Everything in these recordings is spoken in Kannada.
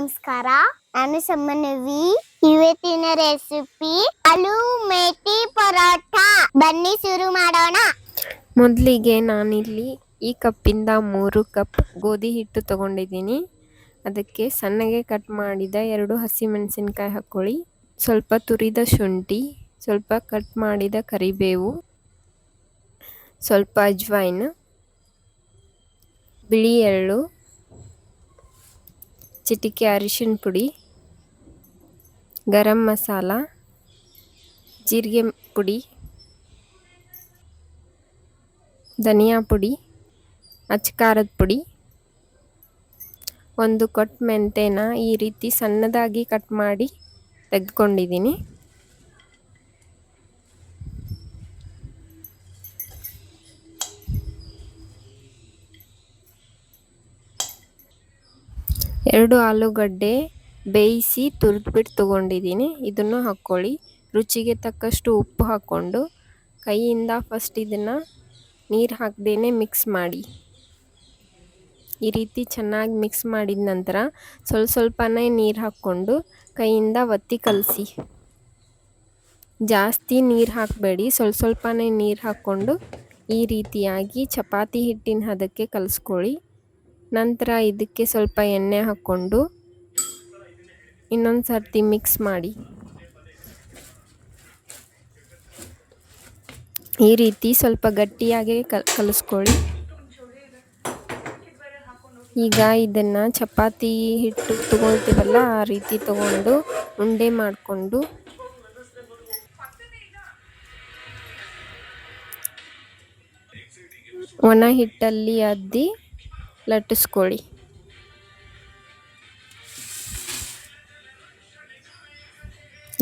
ನಮಸ್ಕಾರ. ನಾನು ಸಮನ್ವಿ. ಇವತ್ತಿನ ರೆಸಿಪಿ ಆಲೂ ಮೇಥಿ ಪರೋಟ. ಬನ್ನಿ ಶುರು ಮಾಡೋಣ. ಮೊದಲಿಗೆ ನಾನಿಲ್ಲಿ ಈ ಕಪ್ಪಿಂದ 3 ಕಪ್ ಗೋಧಿ ಹಿಟ್ಟು ತಗೊಂಡಿದ್ದೀನಿ. ಅದಕ್ಕೆ ಸಣ್ಣಗೆ ಕಟ್ ಮಾಡಿದ 2 ಹಸಿಮೆಣಸಿನಕಾಯಿ ಹಾಕ್ಕೊಳ್ಳಿ. ಸ್ವಲ್ಪ ತುರಿದ ಶುಂಠಿ, ಸ್ವಲ್ಪ ಕಟ್ ಮಾಡಿದ ಕರಿಬೇವು, ಸ್ವಲ್ಪ ಅಜ್ವೈನ್, ಬಿಳಿ ಎಳ್ಳು, ಚಿಟಿಕೆ ಅರಿಶಿನ ಪುಡಿ, ಗರಂ ಮಸಾಲ, ಜೀರಿಗೆ ಪುಡಿ, ಧನಿಯಾ ಪುಡಿ, ಅಚ್ಚಕಾರದ ಪುಡಿ, 1 ಕೊಟ್ಟು ಮೆಂತೆನ ಈ ರೀತಿ ಸಣ್ಣದಾಗಿ ಕಟ್ ಮಾಡಿ ತೆಗೆದುಕೊಂಡಿದ್ದೀನಿ. ಎರಡು ಆಲೂಗಡ್ಡೆ ಬೇಯಿಸಿ ತುರಿದ್ಬಿಟ್ಟು ತೊಗೊಂಡಿದ್ದೀನಿ. ಇದನ್ನು ಹಾಕ್ಕೊಳ್ಳಿ. ರುಚಿಗೆ ತಕ್ಕಷ್ಟು ಉಪ್ಪು ಹಾಕ್ಕೊಂಡು ಕೈಯಿಂದ ಫಸ್ಟ್ ಇದನ್ನು ನೀರು ಹಾಕದೇನೆ ಮಿಕ್ಸ್ ಮಾಡಿ. ಈ ರೀತಿ ಚೆನ್ನಾಗಿ ಮಿಕ್ಸ್ ಮಾಡಿದ ನಂತರ ಸ್ವಲ್ಪನೇ ನೀರು ಹಾಕ್ಕೊಂಡು ಕೈಯಿಂದ ಒತ್ತಿ ಕಲಸಿ. ಜಾಸ್ತಿ ನೀರು ಹಾಕಬೇಡಿ, ಸ್ವಲ್ಪನೇ ನೀರು ಹಾಕ್ಕೊಂಡು ಈ ರೀತಿಯಾಗಿ ಚಪಾತಿ ಹಿಟ್ಟಿನ ಹದಕ್ಕೆ ಕಲಿಸ್ಕೊಳ್ಳಿ. ನಂತರ ಇದಕ್ಕೆ ಸ್ವಲ್ಪ ಎಣ್ಣೆ ಹಾಕ್ಕೊಂಡು ಇನ್ನೊಂದು ಸರ್ತಿ ಮಿಕ್ಸ್ ಮಾಡಿ. ಈ ರೀತಿ ಸ್ವಲ್ಪ ಗಟ್ಟಿಯಾಗಿ ಕಲಿಸ್ಕೊಳ್ಳಿ. ಈಗ ಇದನ್ನು ಚಪಾತಿ ಹಿಟ್ಟು ತಗೊಳ್ತೀವಲ್ಲ ಆ ರೀತಿ ತಗೊಂಡು ಉಂಡೆ ಮಾಡಿಕೊಂಡು ಒಣ ಹಿಟ್ಟಲ್ಲಿ ಅದ್ದಿ ಲಟ್ಟಿಸ್ಕೊಳ್ಳಿ.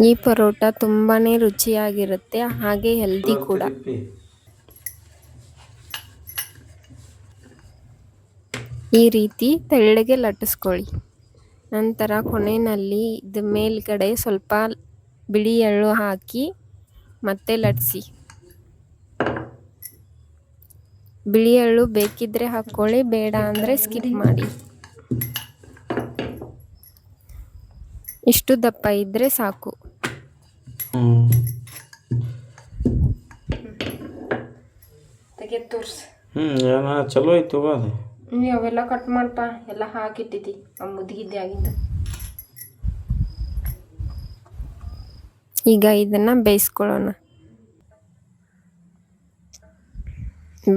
ಈ ಪರೋಟ ತುಂಬಾ ರುಚಿಯಾಗಿರುತ್ತೆ, ಹಾಗೆ ಹೆಲ್ದಿ ಕೂಡ. ಈ ರೀತಿ ತೆಳ್ಳಗೆ ಲಟ್ಟಿಸ್ಕೊಳ್ಳಿ. ನಂತರ ಕೊನೆಯಲ್ಲಿ ಇದ್ರ ಮೇಲ್ಗಡೆ ಸ್ವಲ್ಪ ಬಿಳಿ ಎಳ್ಳು ಹಾಕಿ ಮತ್ತೆ ಲಟ್ಟಿಸಿ. ಬಿಳಿ ಎಳ್ಳು ಬೇಕಿದ್ರೆ ಹಾಕ್ಕೊಳ್ಳಿ, ಬೇಡ ಅಂದರೆ ಸ್ಕಿಪ್ ಮಾಡಿ. ಇಷ್ಟು ದಪ್ಪ ಇದ್ದರೆ ಸಾಕು. ಚಲೋ ಐತು. ಅವೆಲ್ಲ ಕಟ್ ಮಾಡಪ್ಪ, ಎಲ್ಲ ಹಾಕಿಟ್ಟಿದ್ದಿ ಆ ಮುದ್ಗಿದ್ದೆ ಆಗಿದ್ದು. ಈಗ ಇದನ್ನು ಬೇಯಿಸ್ಕೊಳ್ಳೋಣ.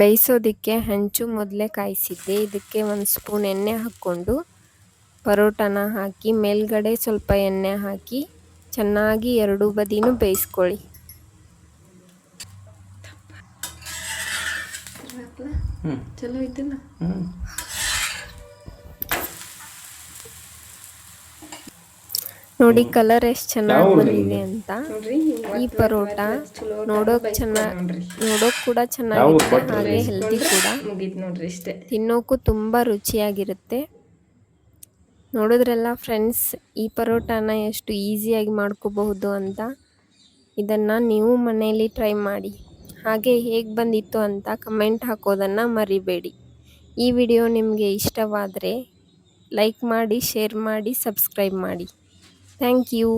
ಬೇಯಿಸೋದಕ್ಕೆ ಹಂಚು ಮೊದಲೇ ಕಾಯಿಸಿದ್ದೆ. ಇದಕ್ಕೆ 1 ಸ್ಪೂನ್ ಎಣ್ಣೆ ಹಾಕ್ಕೊಂಡು ಪರೋಟನ ಹಾಕಿ ಮೇಲ್ಗಡೆ ಸ್ವಲ್ಪ ಎಣ್ಣೆ ಹಾಕಿ ಚೆನ್ನಾಗಿ 2 ಬದಿನೂ ಬೇಯಿಸ್ಕೊಳ್ಳಿ. ಚಲೋ ಐತಿಲ್ಲ? ನೋಡಿ ಕಲರ್ ಎಷ್ಟು ಚೆನ್ನಾಗಿ ಬಂದಿದೆ ಅಂತ. ಈ ಪರೋಟ ನೋಡೋಕ್ ಕೂಡ ಚೆನ್ನಾಗಿರುತ್ತೆ, ಹಾಗೆ ಹೆಲ್ದಿ ಕೂಡ. ತಿನ್ನೋಕ್ಕೂ ತುಂಬ ರುಚಿಯಾಗಿರುತ್ತೆ. ನೋಡಿದ್ರಲ್ಲ ಫ್ರೆಂಡ್ಸ್, ಈ ಪರೋಟನ ಎಷ್ಟು ಈಸಿಯಾಗಿ ಮಾಡ್ಕೋಬಹುದು ಅಂತ. ಇದನ್ನು ನೀವು ಮನೆಯಲ್ಲಿ ಟ್ರೈ ಮಾಡಿ. ಹಾಗೆ ಹೇಗೆ ಬಂದಿತ್ತು ಅಂತ ಕಮೆಂಟ್ ಹಾಕೋದನ್ನು ಮರಿಬೇಡಿ. ಈ ವಿಡಿಯೋ ನಿಮಗೆ ಇಷ್ಟವಾದರೆ ಲೈಕ್ ಮಾಡಿ, ಶೇರ್ ಮಾಡಿ, ಸಬ್ಸ್ಕ್ರೈಬ್ ಮಾಡಿ. Thank you.